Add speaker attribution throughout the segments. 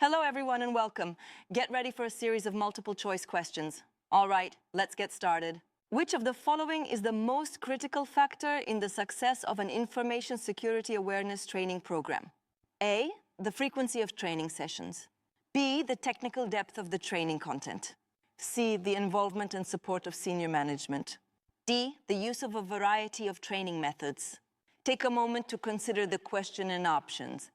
Speaker 1: Hello everyone and welcome. Get ready for a series of multiple choice questions. All right, let's get started. Which of the following is the most critical factor in the success of an information security awareness training program? A, the frequency of training sessions. B, the technical depth of the training content. C, the involvement and support of senior management. D, the use of a variety of training methods. Take a moment to consider the question and options.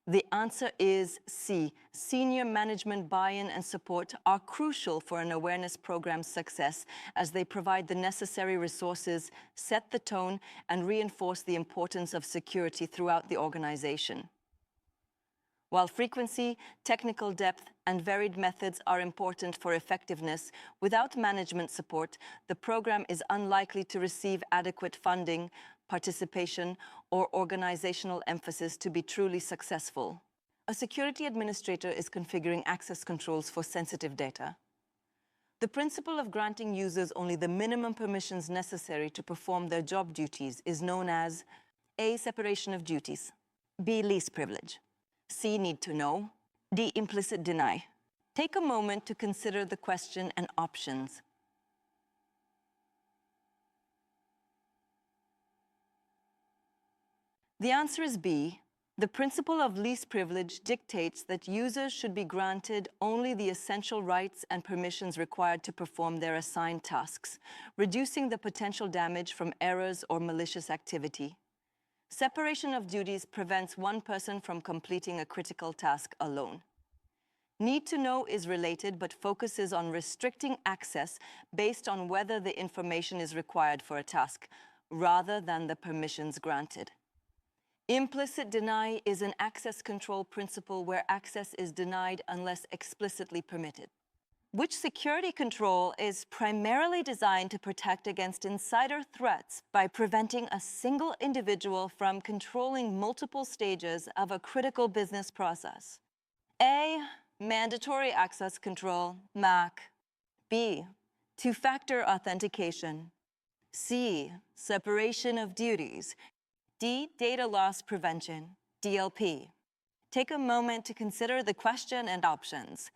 Speaker 1: The answer is C. Senior management buy-in and support are crucial for an awareness program's success as they provide the necessary resources, set the tone, and reinforce the importance of security throughout the organization. While frequency, technical depth, and varied methods are important for effectiveness, without management support, the program is unlikely to receive adequate funding, participation, or organizational emphasis to be truly successful. A security administrator is configuring access controls for sensitive data. The principle of granting users only the minimum permissions necessary to perform their job duties is known as A. Separation of duties, B. Least privilege, C. Need to know, D. Implicit deny. Take a moment to consider the question and options. The answer is B. The principle of least privilege dictates that users should be granted only the essential rights and permissions required to perform their assigned tasks, reducing the potential damage from errors or malicious activity. Separation of duties prevents one person from completing a critical task alone. Need to know is related but focuses on restricting access based on whether the information is required for a task, rather than the permissions granted. Implicit deny is an access control principle where access is denied unless explicitly permitted. Which security control is primarily designed to protect against insider threats by preventing a single individual from controlling multiple stages of a critical business process? A. Mandatory access control, MAC. B. Two-factor authentication. C. Separation of duties. D. Data loss prevention, DLP. Take a moment to consider the question and options.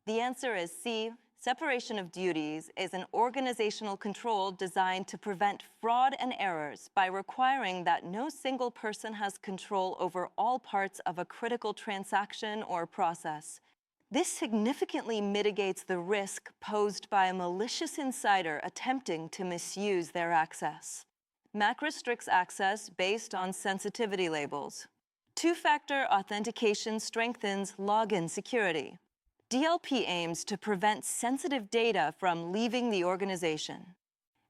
Speaker 1: The answer is C. Separation of duties is an organizational control designed to prevent fraud and errors by requiring that no single person has control over all parts of a critical transaction or process. This significantly mitigates the risk posed by a malicious insider attempting to misuse their access. MAC restricts access based on sensitivity labels. Two-factor authentication strengthens login security. DLP aims to prevent sensitive data from leaving the organization.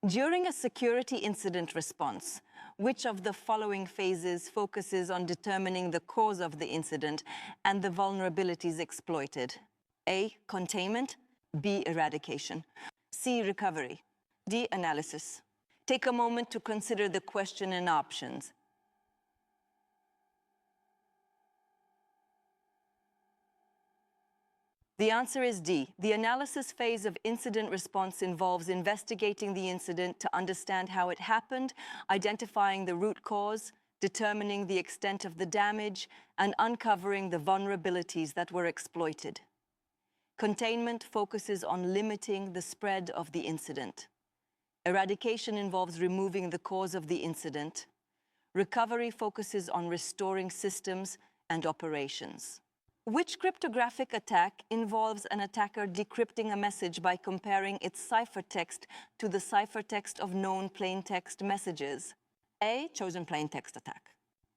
Speaker 1: During a security incident response, which of the following phases focuses on determining the cause of the incident and the vulnerabilities exploited? A. Containment. B. Eradication. C. Recovery. D. Analysis. Take a moment to consider the question and options. The answer is D. The analysis phase of incident response involves investigating the incident to understand how it happened, identifying the root cause, determining the extent of the damage, and uncovering the vulnerabilities that were exploited. Containment focuses on limiting the spread of the incident. Eradication involves removing the cause of the incident. Recovery focuses on restoring systems and operations. Which cryptographic attack involves an attacker decrypting a message by comparing its ciphertext to the ciphertext of known plaintext messages? A. Chosen plaintext attack.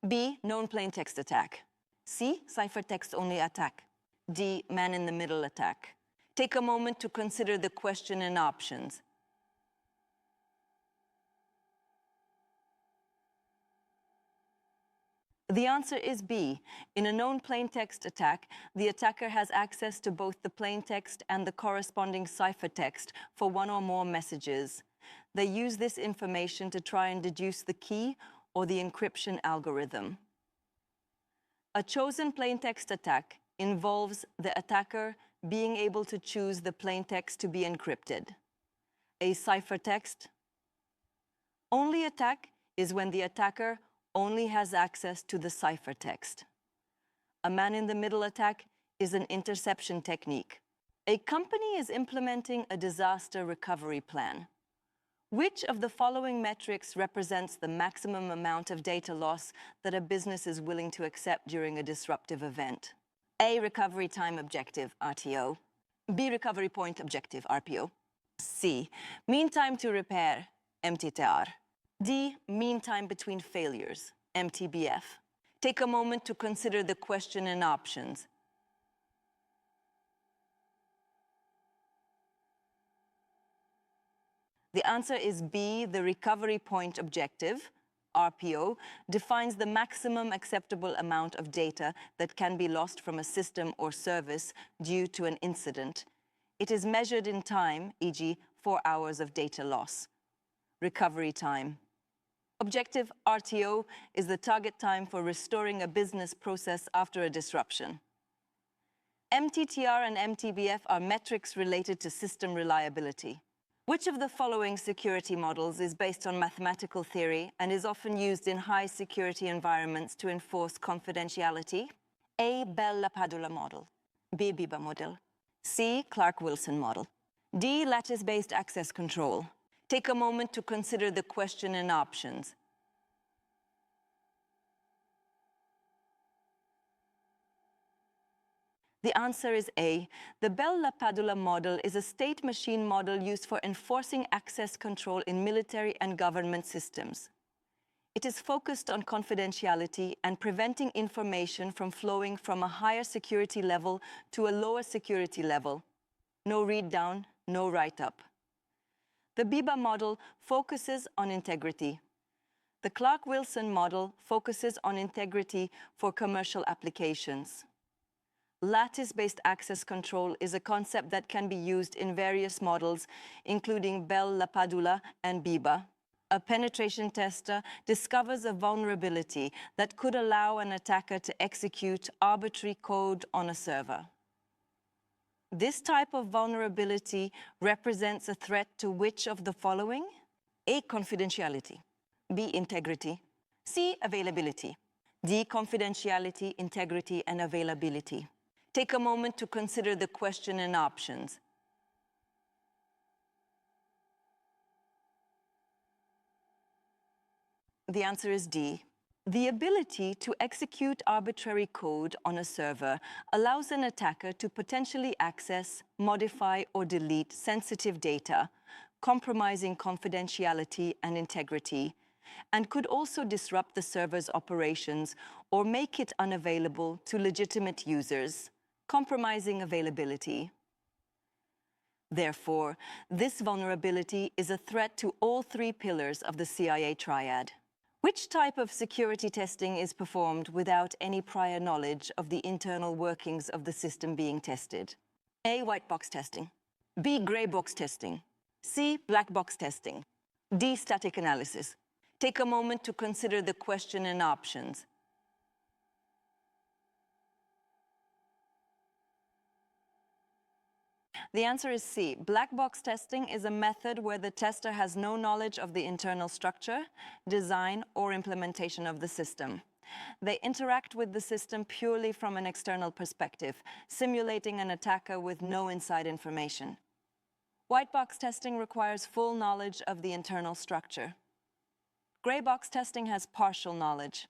Speaker 1: B. Known plaintext attack. C. Ciphertext-only attack. D. Man-in-the-middle attack. Take a moment to consider the question and options. The answer is B. In a known plaintext attack, the attacker has access to both the plaintext and the corresponding ciphertext for one or more messages. They use this information to try and deduce the key or the encryption algorithm. A chosen plaintext attack involves the attacker being able to choose the plaintext to be encrypted. A ciphertext. Only attack is when the attacker only has access to the ciphertext. A man-in-the-middle attack is an interception technique. A company is implementing a disaster recovery plan. Which of the following metrics represents the maximum amount of data loss that a business is willing to accept during a disruptive event? A. Recovery time objective, RTO. B. Recovery point objective, RPO. C. Mean time to repair, MTTR. D. Mean time between failures, MTBF. Take a moment to consider the question and options. The answer is B. The recovery point objective, RPO, defines the maximum acceptable amount of data that can be lost from a system or service due to an incident. It is measured in time, e.g., 4 hours of data loss. Recovery time. Objective RTO is the target time for restoring a business process after a disruption. MTTR and MTBF are metrics related to system reliability. Which of the following security models is based on mathematical theory and is often used in high-security environments to enforce confidentiality? A. Bell-LaPadula model. B. BIBA model. C. Clark-Wilson model. D. Lattice-based access control. Take a moment to consider the question and options. The answer is A. The Bell-LaPadula model is a state machine model used for enforcing access control in military and government systems. It is focused on confidentiality and preventing information from flowing from a higher security level to a lower security level. No read down, no write up. The BIBA model focuses on integrity. The Clark-Wilson model focuses on integrity for commercial applications. Lattice-based access control is a concept that can be used in various models, including Bell-LaPadula and BIBA. A penetration tester discovers a vulnerability that could allow an attacker to execute arbitrary code on a server. This type of vulnerability represents a threat to which of the following? A. Confidentiality. B. Integrity. C. Availability. D. Confidentiality, integrity, and availability. Take a moment to consider the question and options. The answer is D. The ability to execute arbitrary code on a server allows an attacker to potentially access, modify, or delete sensitive data, compromising confidentiality and integrity, and could also disrupt the server's operations or make it unavailable to legitimate users, compromising availability. Therefore, this vulnerability is a threat to all 3 pillars of the CIA triad. Which type of security testing is performed without any prior knowledge of the internal workings of the system being tested? A. White box testing. B. Gray box testing. C. Black box testing. D. Static analysis. Take a moment to consider the question and options. The answer is C. Black box testing is a method where the tester has no knowledge of the internal structure, design, or implementation of the system. They interact with the system purely from an external perspective, simulating an attacker with no inside information. White box testing requires full knowledge of the internal structure. Gray box testing has partial knowledge.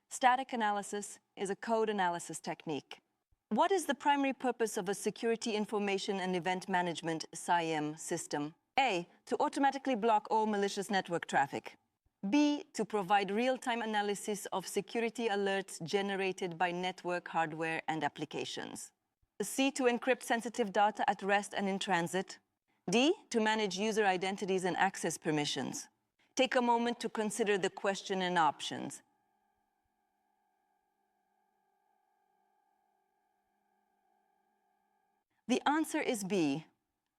Speaker 1: Static analysis is a code analysis technique. What is the primary purpose of a Security Information and Event Management (SIEM) system? A. To automatically block all malicious network traffic. B. To provide real-time analysis of security alerts generated by network hardware and applications. C. To encrypt sensitive data at rest and in transit. D. To manage user identities and access permissions. Take a moment to consider the question and options. The answer is B.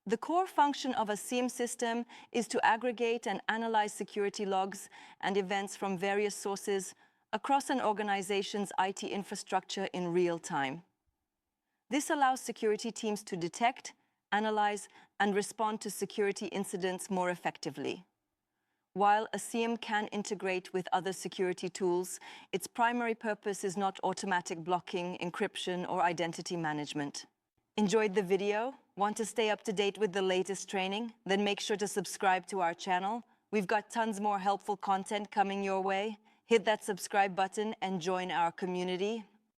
Speaker 1: The core function of a SIEM system is to aggregate and analyze security logs and events from various sources across an organization's IT infrastructure in real time. This allows security teams to detect, analyze, and respond to security incidents more effectively. While a SIEM can integrate with other security tools, its primary purpose is not automatic blocking, encryption, or identity management. Enjoyed the video? Want to stay up to date with the latest training? Then make sure to subscribe to our channel. We've got tons more helpful content coming your way. Hit that subscribe button and join our community.